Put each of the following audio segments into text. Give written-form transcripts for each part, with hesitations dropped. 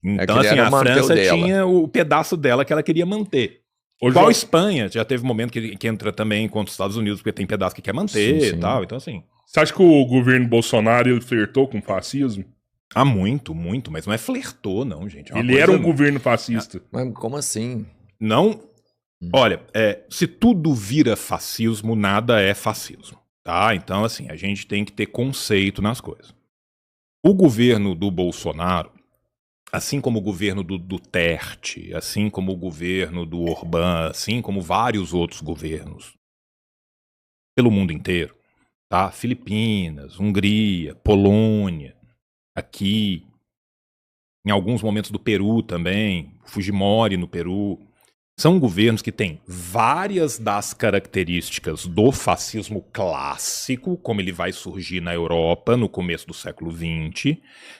Então, assim, a França tinha o pedaço dela que ela queria manter. Igual a Espanha, já teve um momento que entra também contra os Estados Unidos, porque tem pedaço que quer manter e tal, então assim... Você acha que o governo Bolsonaro ele flertou com o fascismo? Ah, muito, mas não é flertou, não, gente. Ele era um governo fascista. Mas como assim? Não... Olha, se tudo vira fascismo, nada é fascismo, tá? Então, assim, a gente tem que ter conceito nas coisas. O governo do Bolsonaro, assim como o governo do Duterte, assim como o governo do Orbán, assim como vários outros governos pelo mundo inteiro, tá? Filipinas, Hungria, Polônia, aqui, em alguns momentos do Peru também, Fujimori no Peru, são governos que têm várias das características do fascismo clássico, como ele vai surgir na Europa no começo do século XX,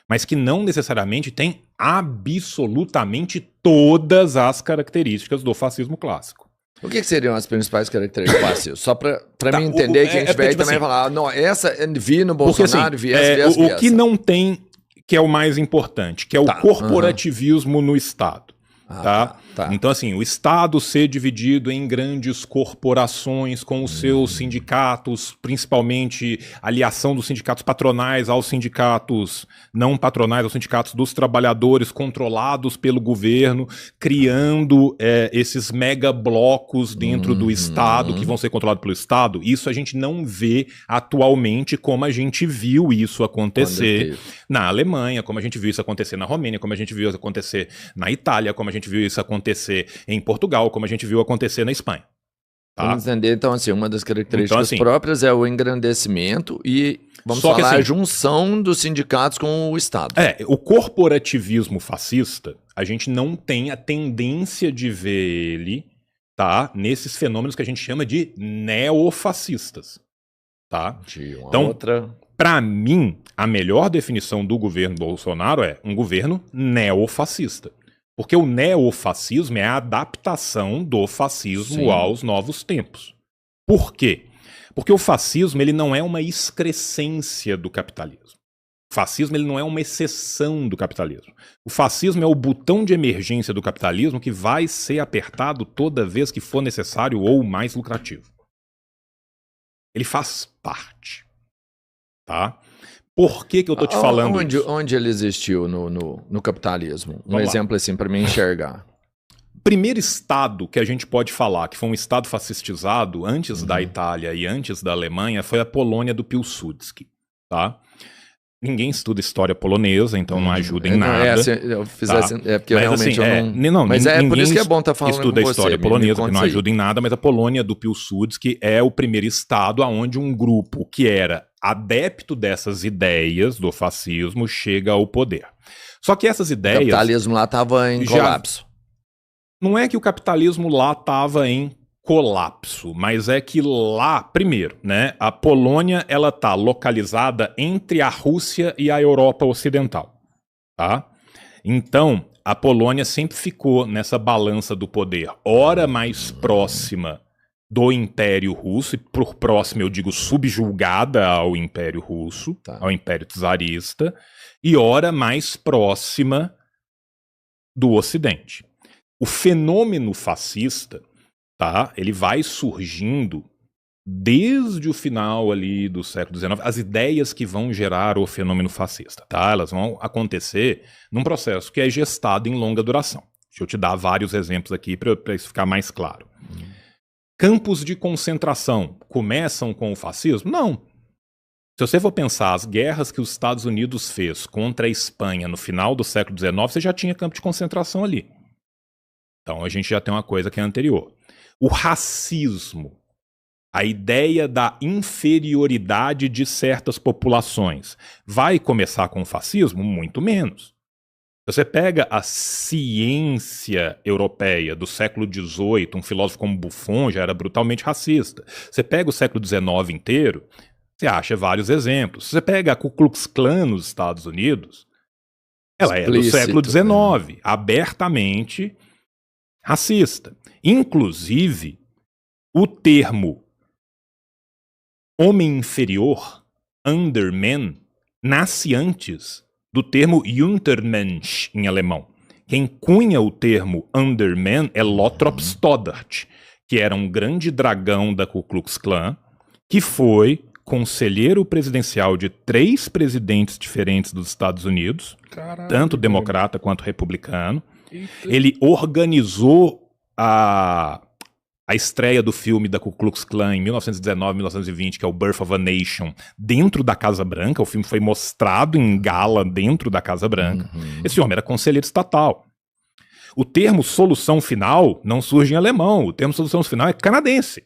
mas que não necessariamente têm absolutamente todas as características do fascismo clássico. O que seriam as principais características do fascismo? Só para mim entender que a gente vai também assim, falar, não, essa vi no Bolsonaro, porque, assim, o que não tem, que é o mais importante, que é o corporativismo no Estado. Tá? Então, assim, o Estado ser dividido em grandes corporações com os seus sindicatos, principalmente aliação dos sindicatos patronais aos sindicatos não patronais, aos sindicatos dos trabalhadores controlados pelo governo, criando esses mega blocos dentro do Estado, que vão ser controlados pelo Estado. Isso a gente não vê atualmente como a gente viu isso acontecer na Alemanha, como a gente viu isso acontecer na Romênia, como a gente viu isso acontecer na Itália, como a gente viu isso acontecer em Portugal, como a gente viu acontecer na Espanha. Tá? Vamos entender, então, assim, uma das características próprias é o engrandecimento e, vamos falar, a junção dos sindicatos com o Estado. O corporativismo fascista, a gente não tem a tendência de ver ele, tá, nesses fenômenos que a gente chama de neofascistas. Tá? Então, para mim, a melhor definição do governo Bolsonaro é um governo neofascista. Porque o neofascismo é a adaptação do fascismo aos novos tempos. Por quê? Porque o fascismo ele não é uma excrescência do capitalismo. O fascismo ele não é uma exceção do capitalismo. O fascismo é o botão de emergência do capitalismo que vai ser apertado toda vez que for necessário ou mais lucrativo. Ele faz parte. Tá? Por que eu tô te falando isso? Onde ele existiu no capitalismo? Um exemplo assim para mim enxergar. Primeiro estado que a gente pode falar que foi um estado fascistizado antes da Itália e antes da Alemanha foi a Polônia do Piłsudski, tá? Ninguém estuda história polonesa, então não ajuda em nada. Porque eu realmente não... Mas por isso que é bom estar falando estuda a história polonesa, que não ajuda em nada, mas a Polônia do Piłsudski é o primeiro estado onde um grupo que era adepto dessas ideias do fascismo chega ao poder. Só que essas ideias... O capitalismo lá estava em colapso. Não é que o capitalismo lá estava em colapso, mas é que lá, primeiro, né, a Polônia ela tá localizada entre a Rússia e a Europa Ocidental, tá? Então, a Polônia sempre ficou nessa balança do poder, ora mais próxima do Império Russo, e por próximo eu digo subjugada ao Império Russo, ao Império Czarista, e ora mais próxima do Ocidente. O fenômeno fascista, tá, ele vai surgindo desde o final ali do século XIX, as ideias que vão gerar o fenômeno fascista, tá? Elas vão acontecer num processo que é gestado em longa duração. Deixa eu te dar vários exemplos aqui para isso ficar mais claro. Campos de concentração começam com o fascismo? Não. Se você for pensar as guerras que os Estados Unidos fez contra a Espanha no final do século XIX, você já tinha campo de concentração ali. Então a gente já tem uma coisa que é anterior. O racismo, a ideia da inferioridade de certas populações, vai começar com o fascismo? Muito menos. Você pega a ciência europeia do século XVIII, um filósofo como Buffon já era brutalmente racista. Você pega o século XIX inteiro, você acha vários exemplos. Você pega a Ku Klux Klan nos Estados Unidos, ela é do século XIX, abertamente racista. Inclusive, o termo homem inferior, underman, nasce antes do termo Untermensch em alemão. Quem cunha o termo Underman é Lothrop Stoddard, que era um grande dragão da Ku Klux Klan, que foi conselheiro presidencial de 3 presidentes diferentes dos Estados Unidos, tanto democrata quanto republicano. Ele organizou a estreia do filme da Ku Klux Klan em 1919, 1920, que é o Birth of a Nation, dentro da Casa Branca. O filme foi mostrado em gala dentro da Casa Branca. Esse homem era conselheiro estatal. O termo solução final não surge em alemão. O termo solução final é canadense.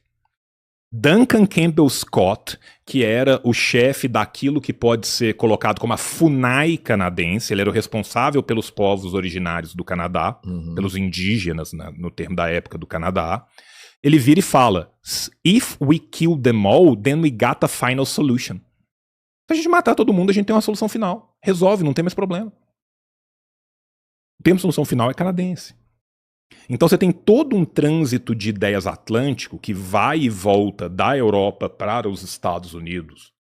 Duncan Campbell Scott, que era o chefe daquilo que pode ser colocado como a FUNAI canadense, ele era o responsável pelos povos originários do Canadá, pelos indígenas, no termo da época do Canadá. Ele vira e fala: "If we kill them all, then we got a final solution." Se a gente matar todo mundo, a gente tem uma solução final. Resolve, não tem mais problema. O termo solução final é canadense. Então você tem todo um trânsito de ideias atlântico que vai e volta da Europa para os Estados Unidos,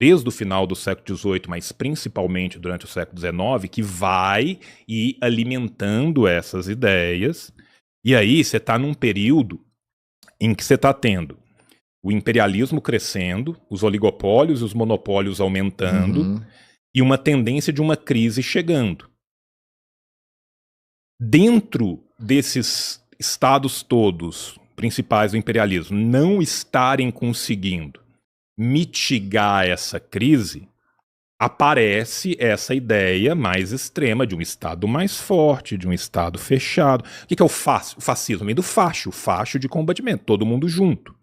desde o final do século XVIII, mas principalmente durante o século XIX, que vai ir alimentando essas ideias. E aí você está num período em que você está tendo o imperialismo crescendo, os oligopólios e os monopólios aumentando, e uma tendência de uma crise chegando. Dentro desses estados todos, principais do imperialismo, não estarem conseguindo mitigar essa crise, aparece essa ideia mais extrema de um Estado mais forte, de um Estado fechado. O que é o fascismo? Vem do facho, o facho de combatimento, todo mundo junto.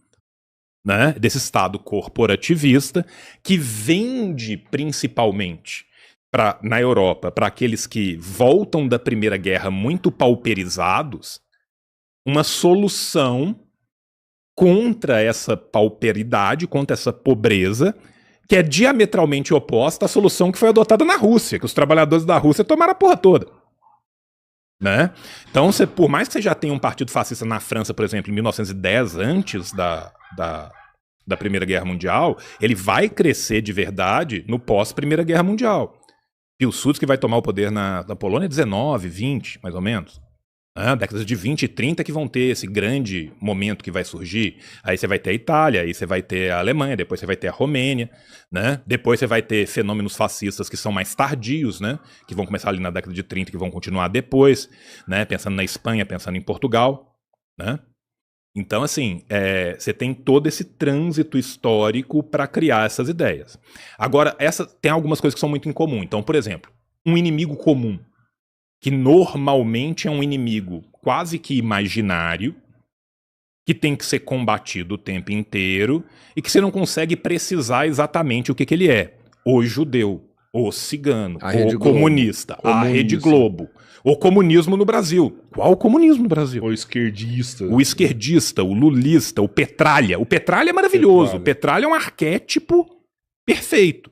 Né? Desse Estado corporativista que vende principalmente na Europa, para aqueles que voltam da Primeira Guerra muito pauperizados, uma solução contra essa pauperidade, contra essa pobreza, que é diametralmente oposta à solução que foi adotada na Rússia, que os trabalhadores da Rússia tomaram a porra toda. Né? Então, por mais que você já tenha um partido fascista na França, por exemplo, em 1910, antes da Primeira Guerra Mundial, ele vai crescer de verdade no pós-Primeira Guerra Mundial. Pilsudski vai tomar o poder na Polônia 19, 20, mais ou menos. Décadas de 20 e 30 que vão ter esse grande momento que vai surgir. Aí você vai ter a Itália, aí você vai ter a Alemanha, depois você vai ter a Romênia, né? Depois você vai ter fenômenos fascistas que são mais tardios, né? Que vão começar ali na década de 30, que vão continuar depois, né? Pensando na Espanha, pensando em Portugal, né? Então, assim, você tem todo esse trânsito histórico para criar essas ideias. Agora, tem algumas coisas que são muito incomuns. Então, por exemplo, um inimigo comum, que normalmente é um inimigo quase que imaginário, que tem que ser combatido o tempo inteiro e que você não consegue precisar exatamente o que ele é. O judeu, o cigano, o comunista, a Rede Globo. O comunismo no Brasil. Qual o comunismo no Brasil? O esquerdista. O esquerdista, o lulista, o Petralha. O Petralha é maravilhoso. O Petralha é um arquétipo perfeito.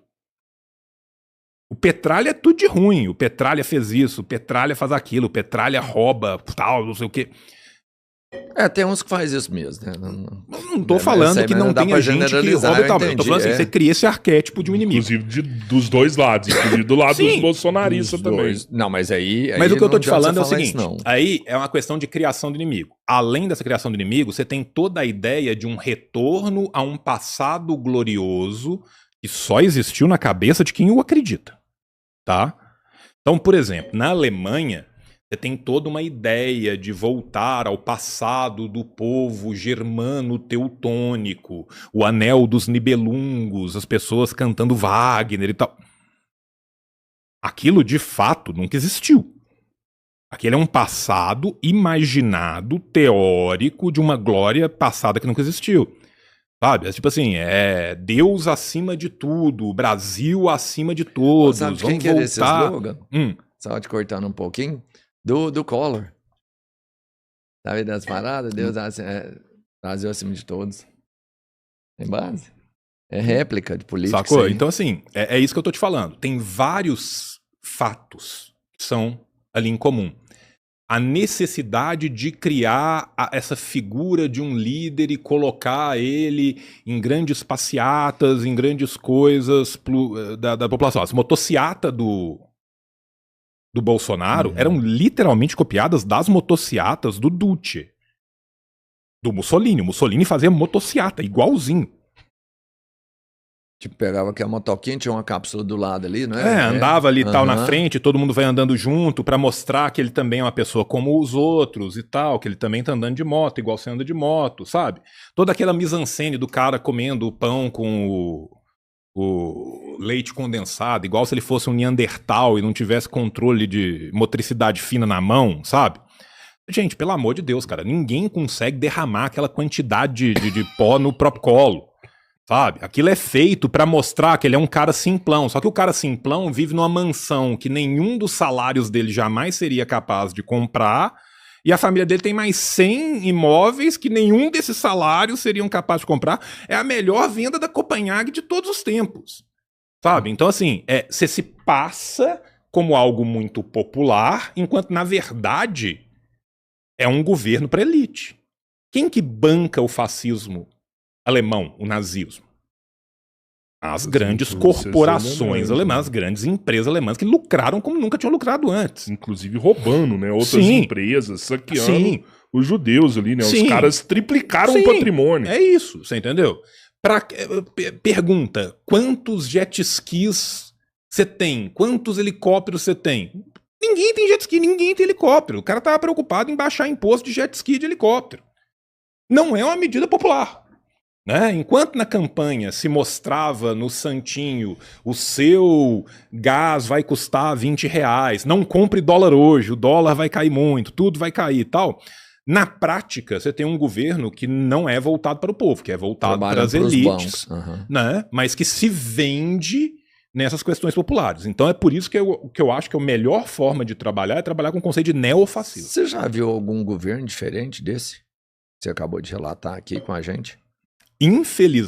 O Petralha é tudo de ruim. O Petralha fez isso, o Petralha faz aquilo, o Petralha rouba, tal, não sei o quê. Tem uns que faz isso mesmo, né? Não tô falando que não tenha gente que rouba e tal. Eu tô falando assim, você cria esse arquétipo de um inimigo. Inclusive dos dois lados, inclusive do lado dos bolsonaristas também. Não, mas aí mas o que eu tô te falando é o seguinte, aí é uma questão de criação do inimigo. Além dessa criação do inimigo, você tem toda a ideia de um retorno a um passado glorioso que só existiu na cabeça de quem o acredita, tá? Então, por exemplo, na Alemanha, você tem toda uma ideia de voltar ao passado do povo germano teutônico, o anel dos Nibelungos, as pessoas cantando Wagner e tal. Aquilo, de fato, nunca existiu. Aquele é um passado imaginado, teórico, de uma glória passada que nunca existiu. Sabe? É tipo assim, Deus acima de tudo, Brasil acima de todos. Sabe quem que é esse slogan? Só te cortando um pouquinho. Do Collor. Sabe das paradas? Deus Brasil acima de todos. Tem base. É réplica de política. Sacou? Então, assim, é isso que eu tô te falando. Tem vários fatos que são ali em comum. a necessidade de criar essa figura de um líder e colocar ele em grandes passeatas, em grandes coisas da população. As motociatas do Bolsonaro eram literalmente copiadas das motociatas do Duce, do Mussolini. O Mussolini fazia motociata, igualzinho. Tipo, pegava aquela motoquinha, tinha uma cápsula do lado ali, não é? Andava ali e tal na frente, todo mundo vai andando junto pra mostrar que ele também é uma pessoa como os outros e tal, que ele também tá andando de moto, igual você anda de moto, sabe? Toda aquela mise-en-scène do cara comendo o pão com o leite condensado, igual se ele fosse um Neandertal e não tivesse controle de motricidade fina na mão, sabe? Gente, pelo amor de Deus, cara, ninguém consegue derramar aquela quantidade de pó no próprio colo. Sabe? Aquilo é feito pra mostrar que ele é um cara simplão. Só que o cara simplão vive numa mansão que nenhum dos salários dele jamais seria capaz de comprar. E a família dele tem mais 100 imóveis que nenhum desses salários seriam capazes de comprar. É a melhor venda da Copenhague de todos os tempos. Sabe? Então, assim, você se passa como algo muito popular, enquanto, na verdade, é um governo para elite. Quem que banca o fascismo alemão, o nazismo? As grandes corporações alemãs, as grandes empresas alemãs que lucraram como nunca tinham lucrado antes. Inclusive roubando, né? Outras empresas, saqueando os judeus ali, né? Os caras triplicaram o patrimônio. É isso, você entendeu? Pergunta, quantos jet skis você tem? Quantos helicópteros você tem? Ninguém tem jet ski, ninguém tem helicóptero. O cara tava preocupado em baixar imposto de jet ski e de helicóptero. Não é uma medida popular. Né? Enquanto na campanha se mostrava no santinho o seu gás vai custar R$20, não compre dólar hoje, o dólar vai cair muito, tudo vai cair e tal. Na prática, você tem um governo que não é voltado para o povo, que é voltado para as elites, né? Mas que se vende nessas questões populares. Então é por isso que eu acho que a melhor forma de trabalhar é trabalhar com o conceito de neofascismo. Você já viu algum governo diferente desse? Você acabou de relatar aqui com a gente? Infelizmente,